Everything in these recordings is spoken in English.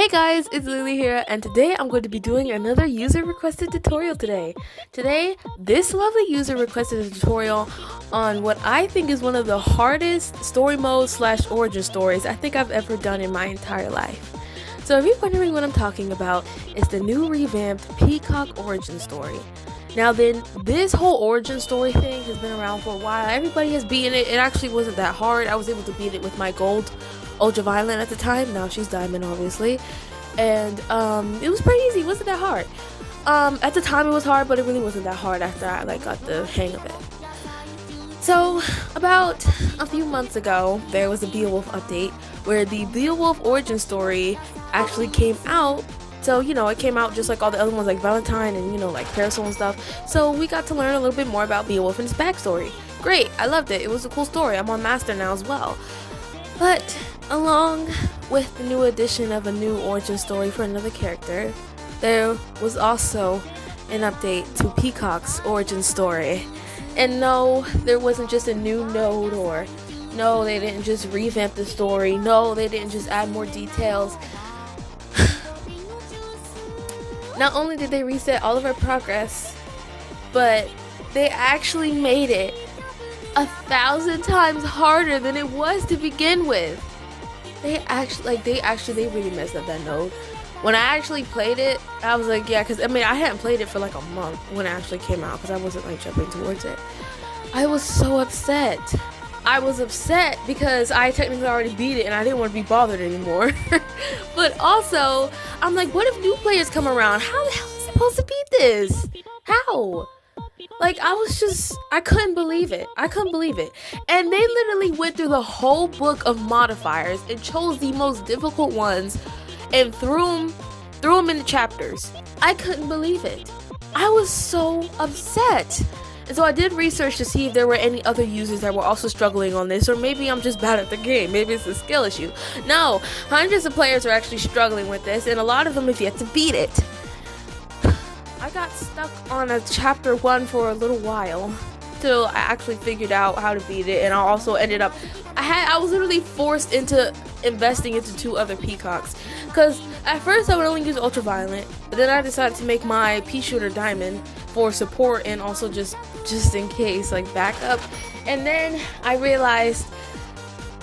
Hey guys, it's Lily here, and today I'm going to be doing another user requested tutorial today. Today, this lovely user requested a tutorial on what I think is one of the hardest story mode / origin stories I think I've ever done in my entire life. So if you're wondering what I'm talking about, it's the new revamped Peacock origin story. Now then, this whole origin story thing has been around for a while. Everybody has beaten it. It actually wasn't that hard. I was able to beat it with my gold ultraviolet at the time. Now she's diamond, obviously. And it was pretty easy. It wasn't that hard. At the time it was hard, but it really wasn't that hard after I got the hang of it. So about a few months ago, there was a Beowulf update where the Beowulf origin story actually came out. So, it came out just like all the other ones, like Valentine and, like Parasol and stuff. So we got to learn a little bit more about Beowulf and his backstory. Great, I loved it. It was a cool story. I'm on Master now as well. But along with the new addition of a new origin story for another character, there was also an update to Peacock's origin story. And no, there wasn't just a new node, or no, they didn't just revamp the story. No, they didn't just add more details. Not only did they reset all of our progress, but they actually made it 1,000 times harder than it was to begin with. They really messed up that node. When I actually played it, I was like, yeah, because I hadn't played it for like a month when it actually came out, because I wasn't jumping towards it. I was so upset. I was upset because I technically already beat it and I didn't want to be bothered anymore. But also, I'm like, what if new players come around? How the hell am I supposed to beat this? How? I couldn't believe it. And they literally went through the whole book of modifiers and chose the most difficult ones and threw them into chapters. I couldn't believe it. I was so upset. And so I did research to see if there were any other users that were also struggling on this, or maybe I'm just bad at the game. Maybe it's a skill issue. No, hundreds of players are actually struggling with this, and a lot of them have yet to beat it. I got stuck on a chapter 1 for a little while till I actually figured out how to beat it, and I also ended up I was literally forced into investing into 2 other peacocks, because at first I would only use ultraviolet, but then I decided to make my pea shooter diamond for support and also just in case, backup. And then I realized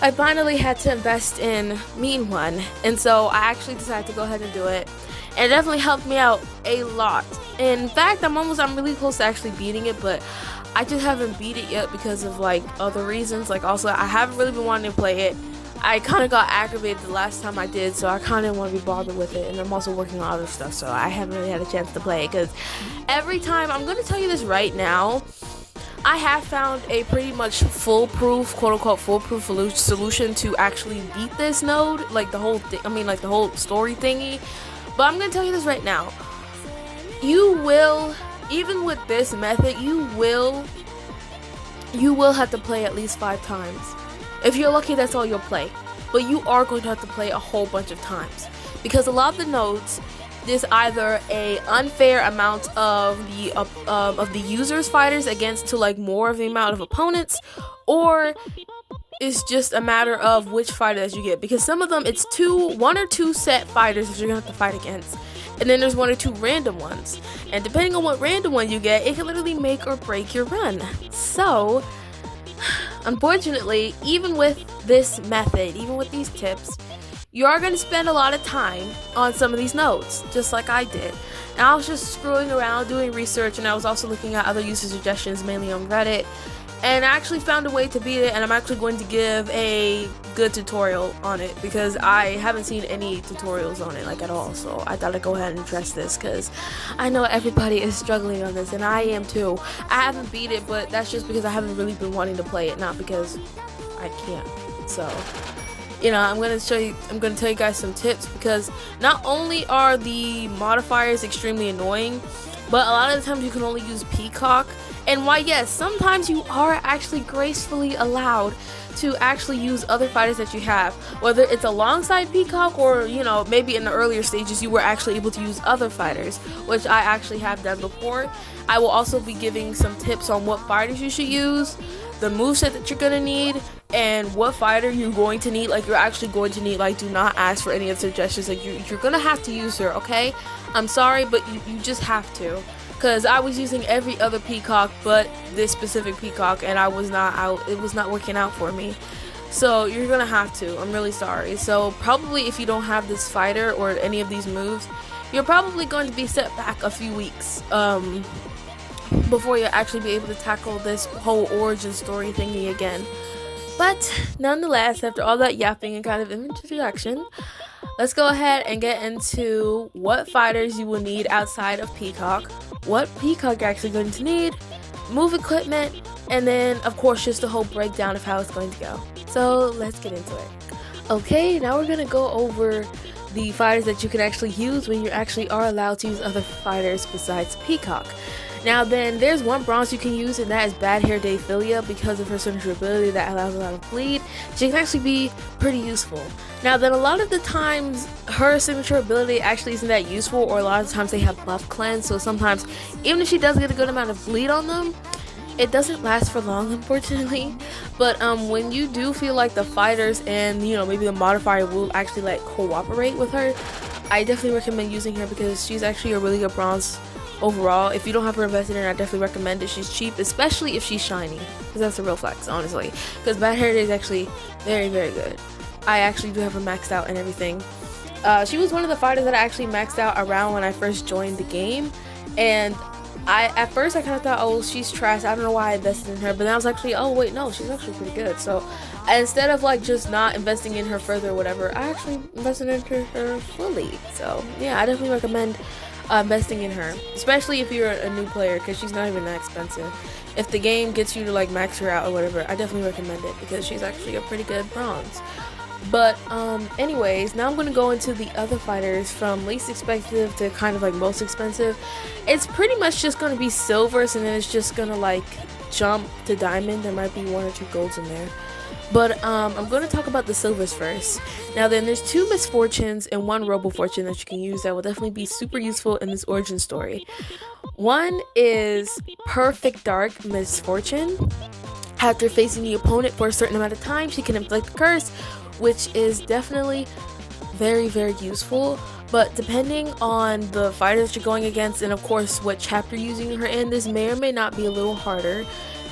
I finally had to invest in mean one, and so I actually decided to go ahead and do it. And it definitely helped me out a lot. In fact, I'm really close to actually beating it, but I just haven't beat it yet because of other reasons. Also, I haven't really been wanting to play it. I kind of got aggravated the last time I did, so I kind of want to be bothered with it. And I'm also working on other stuff, so I haven't really had a chance to play it. Because every time, I'm going to tell you this right now, I have found a pretty much foolproof, quote-unquote foolproof solution to actually beat this node, the whole story thingy. But I'm going to tell you this right now. You will, even with this method, you will have to play at least 5 times. If you're lucky, that's all you'll play. But you are going to have to play a whole bunch of times, because a lot of the nodes, there's either a unfair amount of the user's fighters against to more of the amount of opponents, or it's just a matter of which fighters you get, because some of them it's 1 or 2 set fighters that you're gonna have to fight against, and then there's 1 or 2 random ones, and depending on what random one you get, it can literally make or break your run. So unfortunately, even with this method, even with these tips, you are going to spend a lot of time on some of these nodes, just like I did. And I was just screwing around doing research, and I was also looking at other user suggestions, mainly on Reddit, and I actually found a way to beat it, and I'm actually going to give a good tutorial on it, because I haven't seen any tutorials on it at all. So I thought I'd go ahead and address this, because I know everybody is struggling on this, and I am too. I haven't beat it, but that's just because I haven't really been wanting to play it, not because I can't. So I'm going to tell you guys some tips, because not only are the modifiers extremely annoying, but a lot of the times you can only use Peacock. And why, yes, sometimes you are actually gracefully allowed to actually use other fighters that you have, whether it's alongside Peacock or, maybe in the earlier stages you were actually able to use other fighters, which I actually have done before. I will also be giving some tips on what fighters you should use, the moveset that you're gonna need and what fighter you're going to need. Like, you're actually going to need, like, do not ask for any of the suggestions. Like, you're gonna have to use her, okay? I'm sorry, but you just have to. Because I was using every other Peacock but this specific Peacock, and it was not working out for me. So you're gonna have to. I'm really sorry. So probably if you don't have this fighter or any of these moves, you're probably going to be set back a few weeks before you actually be able to tackle this whole origin story thingy again. But nonetheless, after all that yapping and kind of introduction, let's go ahead and get into what fighters you will need outside of Peacock, what Peacock you're actually going to need, move equipment, and then of course just a whole breakdown of how it's going to go. So let's get into it. Okay, now we're gonna go over the fighters that you can actually use when you actually are allowed to use other fighters besides Peacock. Now then, there's one bronze you can use, and that is Bad Hair Day Philia. Because of her signature ability that allows a lot of bleed, she can actually be pretty useful. Now then, a lot of the times her signature ability actually isn't that useful, or a lot of times they have buff cleanse, so sometimes even if she does get a good amount of bleed on them, it doesn't last for long, unfortunately. But when you do feel like the fighters and maybe the modifier will actually like cooperate with her, I definitely recommend using her because she's actually a really good bronze overall. If you don't have her invested in, I definitely recommend it. She's cheap, especially if she's shiny, because that's a real flex, honestly. Because Bad Hair Day is actually very, very good. I actually do have her maxed out and everything. She was one of the fighters that I actually maxed out around when I first joined the game, and at first I kind of thought, oh, she's trash, I don't know why I invested in her, but then I was actually, oh wait, no, she's actually pretty good. So instead of like just not investing in her further or whatever, I actually invested into her fully. So yeah, I definitely recommend investing in her, especially if you're a new player, because she's not even that expensive. If the game gets you to like max her out or whatever, I definitely recommend it because she's actually a pretty good bronze. But anyways, now I'm going to go into the other fighters from least expensive to kind of like most expensive. It's pretty much just going to be silvers, and then it's just going to like jump to diamond. There might be 1 or 2 golds in there. But I'm going to talk about the silvers first. Now then, there's 2 misfortunes and 1 robo fortune that you can use that will definitely be super useful in this origin story. One is Perfect Dark Misfortune. After facing the opponent for a certain amount of time, she can inflict a curse, which is definitely very, very useful. But depending on the fighter that you're going against, and of course what chapter you're using her in, this may or may not be a little harder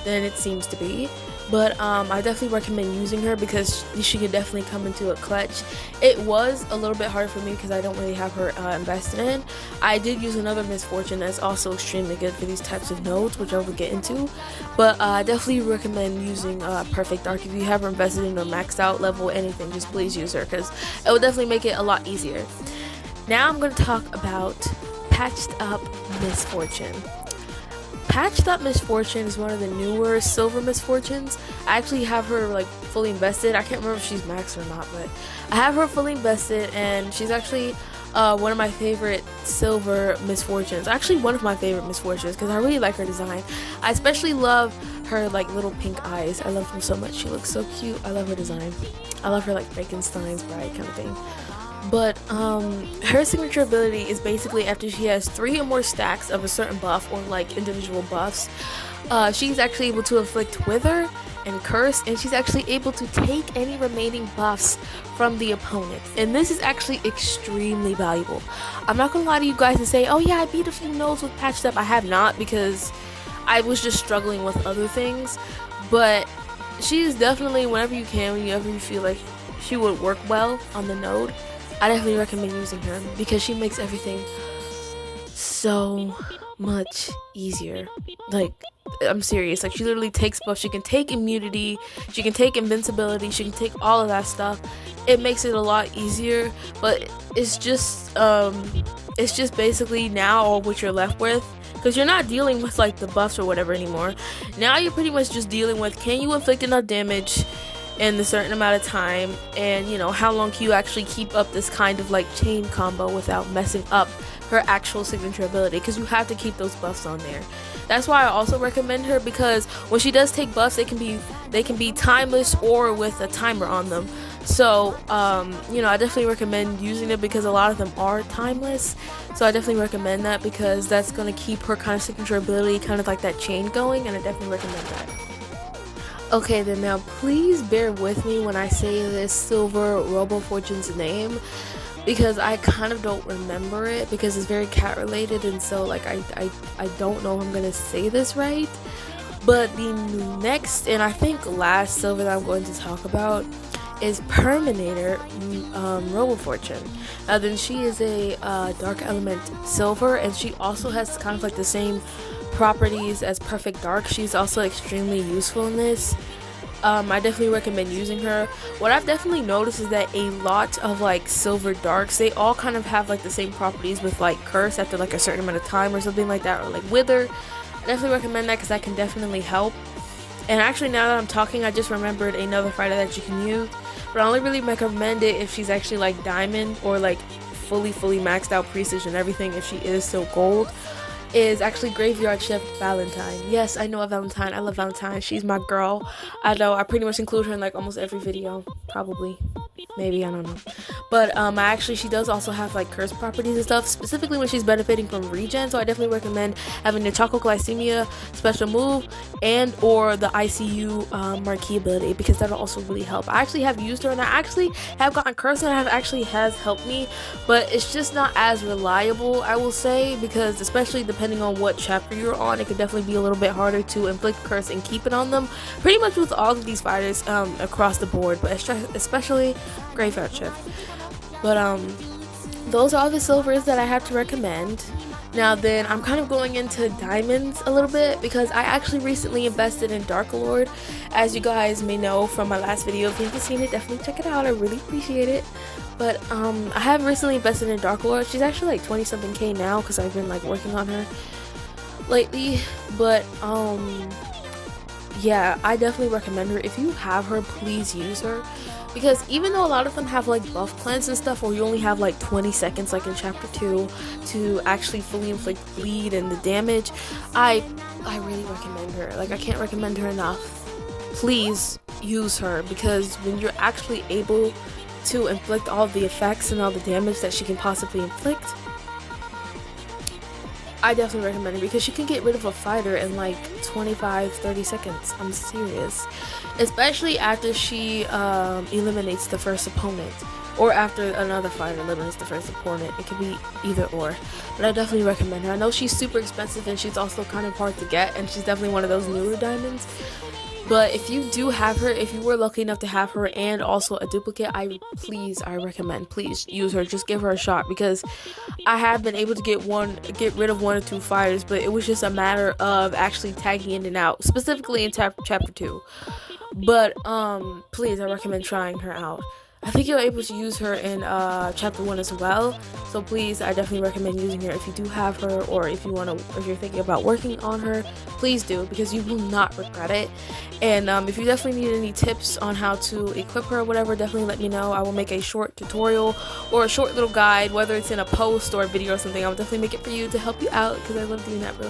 than it seems to be. But I definitely recommend using her because she can definitely come into a clutch. It was a little bit harder for me because I don't really have her invested in. I did use another misfortune that's also extremely good for these types of nodes, which I will get into. But I definitely recommend using Perfect Dark. If you have her invested in a maxed out level, anything, just please use her because it will definitely make it a lot easier. Now I'm going to talk about Patched Up Misfortune. Patched Up Misfortune is one of the newer silver misfortunes. I actually have her like fully invested. I can't remember if she's maxed or not, but I have her fully invested, and she's actually one of my favorite silver misfortunes. Actually, one of my favorite misfortunes because I really like her design. I especially love her like little pink eyes. I love them so much. She looks so cute. I love her design. I love her like Frankenstein's bride kind of thing. But her signature ability is basically after she has 3 or more stacks of a certain buff or like individual buffs, she's actually able to inflict Wither and Curse, and she's actually able to take any remaining buffs from the opponent. And this is actually extremely valuable. I'm not gonna lie to you guys and say, oh yeah, I beat a few nodes with Patched Up. I have not, because I was just struggling with other things. But she's definitely, whenever you feel like she would work well on the node, I definitely recommend using her because she makes everything so much easier. Like, I'm serious. Like, she literally takes buffs. She can take immunity, she can take invincibility, she can take all of that stuff. It makes it a lot easier, but it's just basically now all what you're left with, because you're not dealing with like the buffs or whatever anymore. Now you're pretty much just dealing with, can you inflict enough damage in a certain amount of time, and how long can you actually keep up this kind of like chain combo without messing up her actual signature ability, because you have to keep those buffs on there. That's why I also recommend her, because when she does take buffs, they can be timeless or with a timer on them. So I definitely recommend using it because a lot of them are timeless. So I definitely recommend that because that's going to keep her kind of signature ability, kind of like that chain going, and I definitely recommend that. Okay, then now please bear with me when I say this Silver Robo Fortune's name, because I kind of don't remember it because it's very cat related, and so like I don't know if I'm gonna say this right. But the next and I think last silver that I'm going to talk about is Perminator Robo Fortune. Then she is a dark element silver, and she also has kind of like the same properties as Perfect Dark. She's also extremely useful in this. I definitely recommend using her. What I've definitely noticed is that a lot of like silver darks, they all kind of have like the same properties with like curse after like a certain amount of time or something like that, or like wither. I definitely recommend that because that can definitely help. And actually, now that I'm talking, I just remembered another fighter that you can use, but I only really recommend it if she's actually like diamond or like fully maxed out prestige and everything. If she is still gold, is actually Graveyard Chef Valentine. Yes, I know a Valentine. I love Valentine. She's my girl. I know I pretty much include her in like almost every video. Probably. Maybe, I don't know. But she does also have like curse properties and stuff, specifically when she's benefiting from regen. So I definitely recommend having the Choco Glycemia special move and or the ICU marquee ability, because that'll also really help. I actually have used her and I actually have gotten cursed, and it actually has helped me, but it's just not as reliable, I will say, because especially depending on what chapter you're on, it could definitely be a little bit harder to inflict curse and keep it on them, pretty much with all of these fighters across the board, but especially Graveyard Shift. But those are all the silvers that I have to recommend. Now then, I'm kind of going into diamonds a little bit because I actually recently invested in Dark Lord. As you guys may know from my last video, if you haven't seen it, definitely check it out. I really appreciate it. But I have recently invested in Dark Lord. She's actually like 20 something K now because I've been like working on her lately. But yeah, I definitely recommend her. If you have her, please use her, because even though a lot of them have like buff cleanse and stuff, or you only have like 20 seconds like in chapter 2 to actually fully inflict bleed and the damage, I really recommend her. Like, I can't recommend her enough. Please use her, because when you're actually able to inflict all the effects and all the damage that she can possibly inflict, I definitely recommend her, because she can get rid of a fighter in like 25-30 seconds. I'm serious. Especially after she eliminates the first opponent, or after another fighter eliminates the first opponent. It could be either or, but I definitely recommend her. I know she's super expensive and she's also kind of hard to get, and she's definitely one of those newer diamonds. But if you do have her, if you were lucky enough to have her and also a duplicate, I recommend, please use her. Just give her a shot, because I have been able to get rid of 1 or 2 fighters, but it was just a matter of actually tagging in and out, specifically in chapter 2. But please, I recommend trying her out. I think you're able to use her in chapter 1 as well. So please, I definitely recommend using her if you do have her, or if you're thinking about working on her, please do, because you will not regret it. And if you definitely need any tips on how to equip her or whatever, definitely let me know. I will make a short tutorial or a short little guide, whether it's in a post or a video or something. I'll definitely make it for you to help you out, because I love doing that for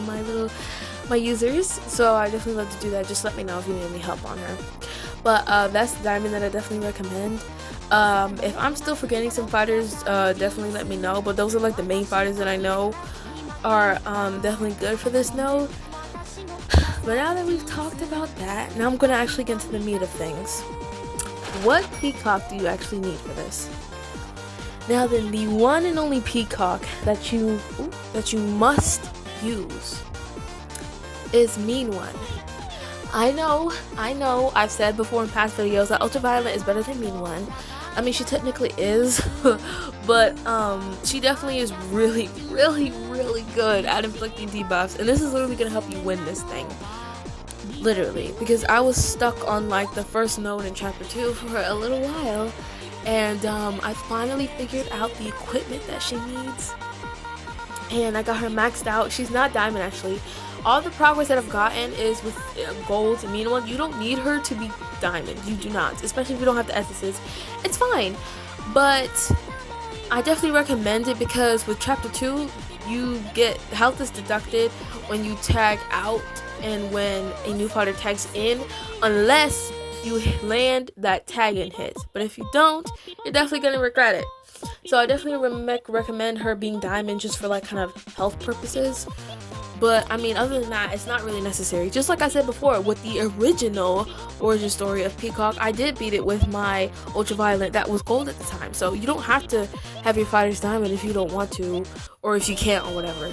my users. So I definitely love to do that. Just let me know if you need any help on her. But that's the diamond that I definitely recommend. If I'm still forgetting some fighters, definitely let me know, but those are like the main fighters that I know are definitely good for this node. But now that we've talked about that, now I'm gonna actually get into the meat of things. What Peacock do you actually need for this? Now then, the one and only Peacock that you must use is Mean One. I know, I've said before in past videos that Ultraviolet is better than Mean One. I mean, she technically is, but she definitely is really good at inflicting debuffs, and this is literally gonna help you win this thing. Literally, because I was stuck on like the first node in chapter 2 for a little while, and I finally figured out the equipment that she needs, and I got her maxed out. She's not diamond, actually. All the progress that I've gotten is with gold and Mean One. You don't need her to be diamond. You do not, especially if you don't have the essences. It's fine, but I definitely recommend it, because with chapter 2, you get health is deducted when you tag out and when a new fighter tags in, unless you land that tag and hit. But if you don't, you're definitely gonna regret it. So I definitely recommend her being diamond, just for like kind of health purposes. But I mean, other than that, it's not really necessary. Just like I said before, with the original origin story of Peacock, I did beat it with my Ultraviolet that was gold at the time. So you don't have to have your fighter's diamond if you don't want to, or if you can't, or whatever.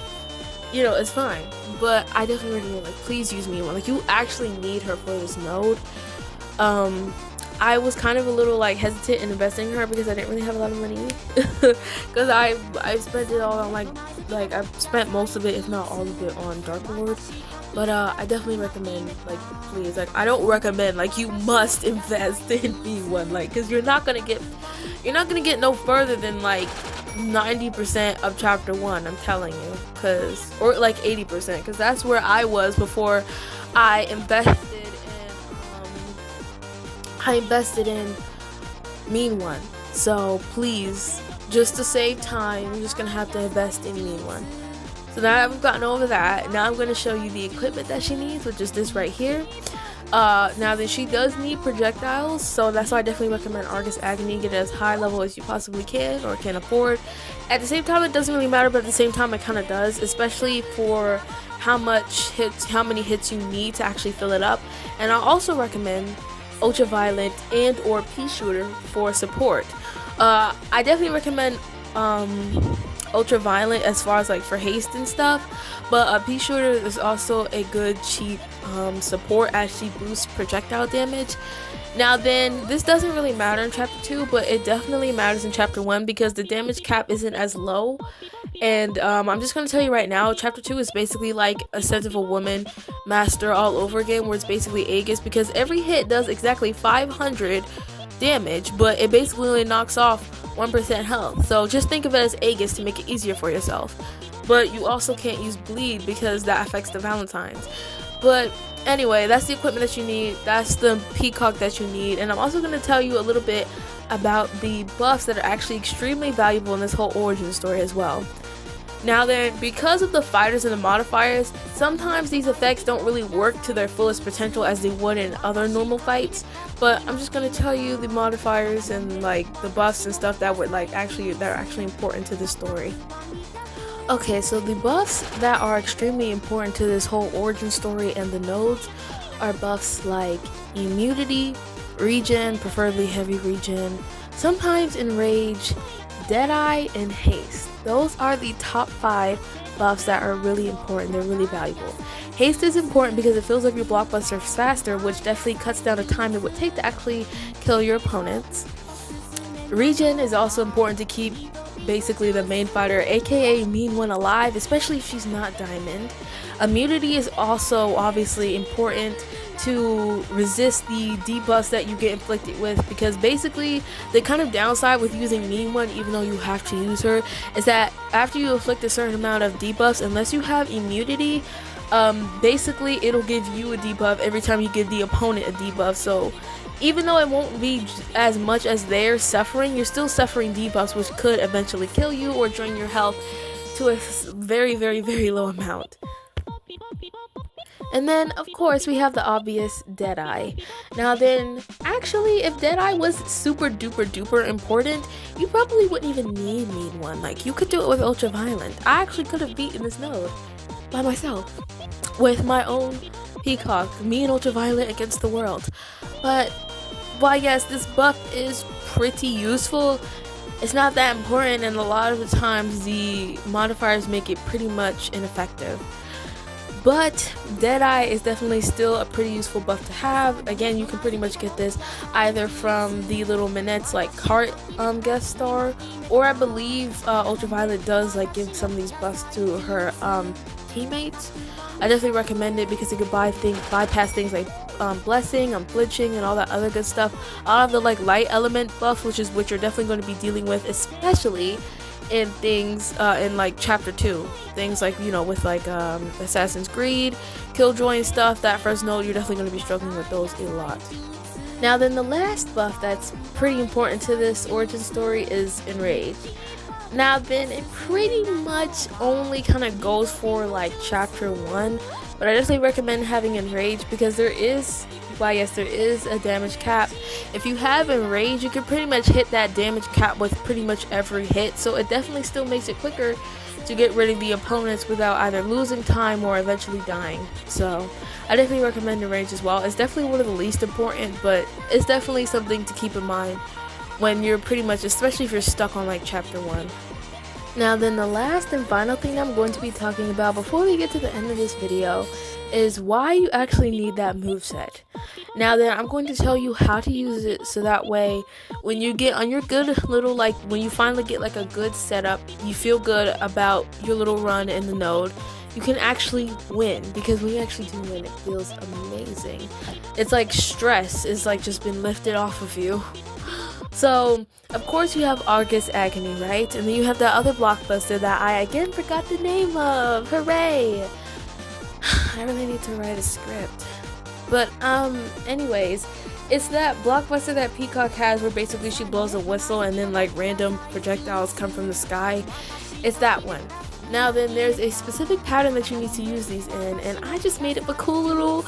You know, it's fine. But I definitely recommend, like, please use me one. Like, you actually need her for this node. I was kind of a little like hesitant in investing in her because I didn't really have a lot of money. Because I spent it all on like I spent most of it, if not all of it, on Dark Lord. But I definitely recommend, like, please, like, I don't recommend, like, you must invest in B1, like, because you're not gonna get no further than like 90% of chapter 1, I'm telling you, or like 80%, because that's where I was before I invested in Mean One. So please, just to save time, you're just gonna have to invest in Mean One. So now I've gotten over that. Now I'm gonna show you the equipment that she needs, which is this right here. Now that she does need projectiles, so that's why I definitely recommend Argus Agony. Get it as high level as you possibly can or can afford. At the same time, it doesn't really matter, but at the same time, it kind of does, especially for how many hits you need to actually fill it up. And I also recommend Ultraviolet and or Pea Shooter for support. I definitely recommend Ultraviolet as far as like for haste and stuff, but Pea Shooter is also a good cheap support as she boosts projectile damage. Now then, this doesn't really matter in chapter 2, but it definitely matters in chapter 1 because the damage cap isn't as low. And I'm just going to tell you right now, chapter 2 is basically like a Scent of a Woman master all over again, where it's basically Aegis, because every hit does exactly 500 damage, but it basically only knocks off 1% health. So just think of it as Aegis to make it easier for yourself. But you also can't use Bleed because that affects the Valentines. But anyway, that's the equipment that you need. That's the Peacock that you need. And I'm also going to tell you a little bit about the buffs that are actually extremely valuable in this whole origin story as well. Now then, because of the fighters and the modifiers, sometimes these effects don't really work to their fullest potential as they would in other normal fights. But I'm just going to tell you the modifiers and like the buffs and stuff that are actually important to this story. Okay, so the buffs that are extremely important to this whole origin story and the nodes are buffs like immunity, regen, preferably heavy regen, sometimes enrage, deadeye, and haste. Those are the top 5 buffs that are really important. They're really valuable. Haste is important because it fills up your blockbusters faster, which definitely cuts down the time it would take to actually kill your opponents. Regen is also important to keep basically the main fighter, aka Mean One, alive, especially if she's not diamond. Immunity is also obviously important to resist the debuffs that you get inflicted with, because basically the kind of downside with using Mean One, even though you have to use her, is that after you inflict a certain amount of debuffs, unless you have immunity, basically it'll give you a debuff every time you give the opponent a debuff. So even though it won't be as much as they're suffering, you're still suffering debuffs, which could eventually kill you or drain your health to a very, very, very low amount. And then, of course, we have the obvious Deadeye. Now then, actually, if Deadeye was super duper duper important, you probably wouldn't even need Mean One. Like, you could do it with Ultraviolet. I actually could have beaten this node by myself with my own Peacock, me and Ultraviolet against the world. But while yes, this buff is pretty useful, it's not that important, and a lot of the times the modifiers make it pretty much ineffective. But Deadeye is definitely still a pretty useful buff to have. Again, you can pretty much get this either from the little Minette's like cart guest star, or I believe Ultraviolet does like give some of these buffs to her teammates. I definitely recommend it because it could bypass things like blessing, flinching, and all that other good stuff. A lot of the like light element buff, which you're definitely going to be dealing with, especially in things in like chapter 2, things like, you know, with like Assassin's Creed, Killjoy and stuff. That first node, you're definitely going to be struggling with those a lot. Now then, the last buff that's pretty important to this origin story is Enrage. Now then, it pretty much only kind of goes for like chapter 1, but I definitely recommend having Enrage because there is why yes, there is a damage cap. If you have Enrage, you can pretty much hit that damage cap with pretty much every hit, so it definitely still makes it quicker to get rid of the opponents without either losing time or eventually dying. So I definitely recommend Enrage as well. It's definitely one of the least important, but it's definitely something to keep in mind when you're pretty much, especially if you're stuck on like chapter 1. Now then, the last and final thing I'm going to be talking about before we get to the end of this video is why you actually need that moveset. Now then, I'm going to tell you how to use it so that way when you get on your good little, like when you finally get like a good setup, you feel good about your little run in the node, you can actually win, because when you actually do win, it feels amazing. It's like stress is like just been lifted off of you. So, of course you have Argus Agony, right? And then you have that other blockbuster that I again forgot the name of. Hooray! I really need to write a script. But, anyways, it's that blockbuster that Peacock has where basically she blows a whistle and then like random projectiles come from the sky. It's that one. Now then, there's a specific pattern that you need to use these in, and I just made up a cool little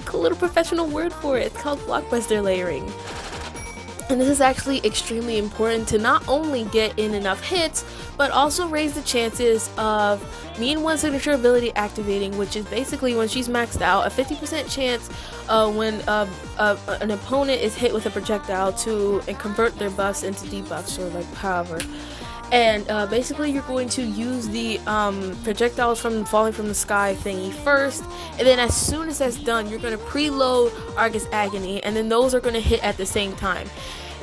professional word for it. It's called blockbuster layering. And this is actually extremely important to not only get in enough hits, but also raise the chances of mean one signature ability activating, which is basically when she's maxed out, a 50% chance when an opponent is hit with a projectile to convert their buffs into debuffs, or like however. And basically you're going to use the projectiles from falling from the sky thingy first, and then as soon as that's done, you're going to preload Argus Agony, and then those are going to hit at the same time.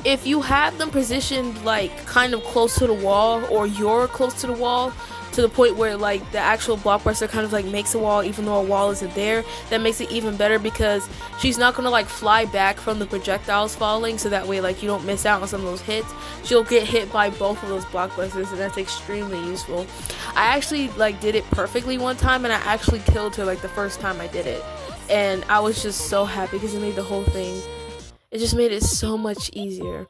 If you have them positioned like kind of close to the wall, or you're close to the wall to the point where like the actual blockbuster kind of like makes a wall even though a wall isn't there, that makes it even better, because she's not gonna like fly back from the projectiles falling, so that way like you don't miss out on some of those hits. She'll get hit by both of those blockbusters, and that's extremely useful. I actually like did it perfectly one time, and I actually killed her like the first time I did it, and I was just so happy because it made the whole thing, it just made it so much easier.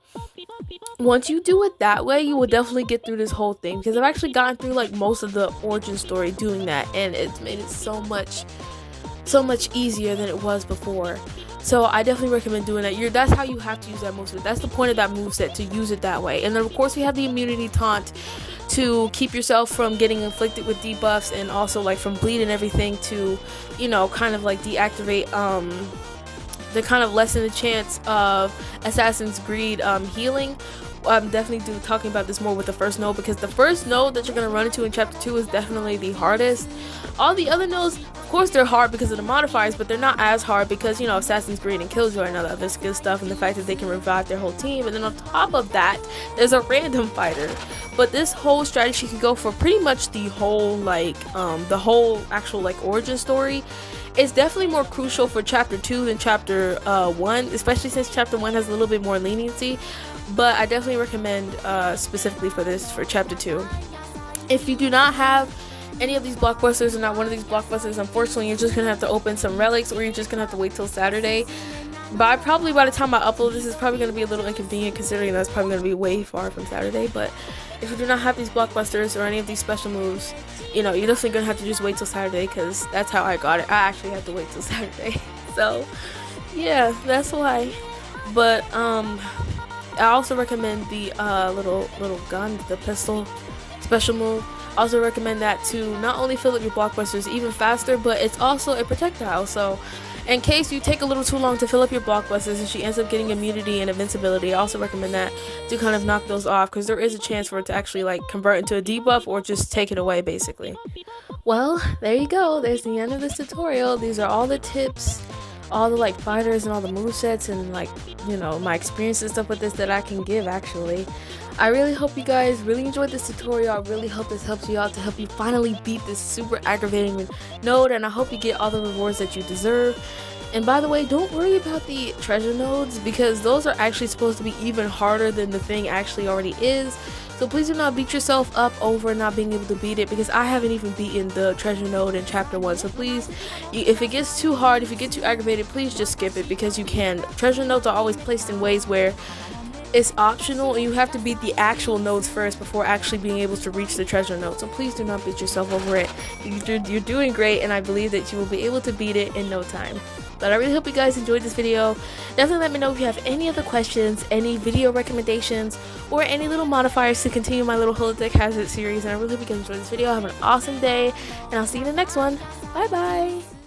Once you do it that way, you will definitely get through this whole thing, because I've actually gotten through like most of the origin story doing that, and it's made it so much easier than it was before. So I definitely recommend doing that. That's how you have to use that moveset. That's the point of that moveset, to use it that way. And then of course we have the immunity taunt to keep yourself from getting inflicted with debuffs, and also like from bleeding everything to, you know, kind of like deactivate to kind of lessen the chance of Assassin's Greed healing. I'm definitely talking about this more with the first node, because the first node that you're going to run into in chapter 2 is definitely the hardest. All the other nodes, of course they're hard because of the modifiers, but they're not as hard because, you know, Assassin's Greed and Killjoy and all that other good stuff, and the fact that they can revive their whole team. And then on top of that, there's a random fighter. But this whole strategy can go for pretty much the whole like the whole actual like origin story. It's definitely more crucial for chapter 2 than chapter 1, especially since chapter 1 has a little bit more leniency. But I definitely recommend specifically for this, for chapter 2. If you do not have any of these blockbusters, or not one of these blockbusters, unfortunately you're just gonna have to open some relics, or you're just gonna have to wait till Saturday. But probably by the time I upload this, is probably gonna be a little inconvenient, considering that's probably gonna be way far from Saturday. But if you do not have these blockbusters or any of these special moves, you know, you're definitely gonna have to just wait till Saturday, because that's how I got it. I actually had to wait till Saturday. So yeah, that's why. But I also recommend the little gun, the pistol special move. I also recommend that to not only fill up your blockbusters even faster, but it's also a projectile. So in case you take a little too long to fill up your blockbusters and she ends up getting immunity and invincibility, I also recommend that to kind of knock those off, because there is a chance for it to actually like convert into a debuff or just take it away basically. Well, there you go. There's the end of this tutorial. These are all the tips, all the like fighters and all the movesets, and like, you know, my experience and stuff with this that I can give actually. I really hope you guys really enjoyed this tutorial. I really hope this helps you out to help you finally beat this super aggravating node, and I hope you get all the rewards that you deserve. And by the way, don't worry about the treasure nodes, because those are actually supposed to be even harder than the thing actually already is. So please do not beat yourself up over not being able to beat it, because I haven't even beaten the treasure node in chapter 1. So please, if it gets too hard, if you get too aggravated, please just skip it, because you can. Treasure nodes are always placed in ways where it's optional, and you have to beat the actual nodes first before actually being able to reach the treasure node. So please do not beat yourself over it. You're doing great, and I believe that you will be able to beat it in no time. But I really hope you guys enjoyed this video. Definitely let me know if you have any other questions, any video recommendations, or any little modifiers to continue my little holodeck hazard series. And I really hope you guys enjoyed this video. Have an awesome day, and I'll see you in the next one. Bye bye.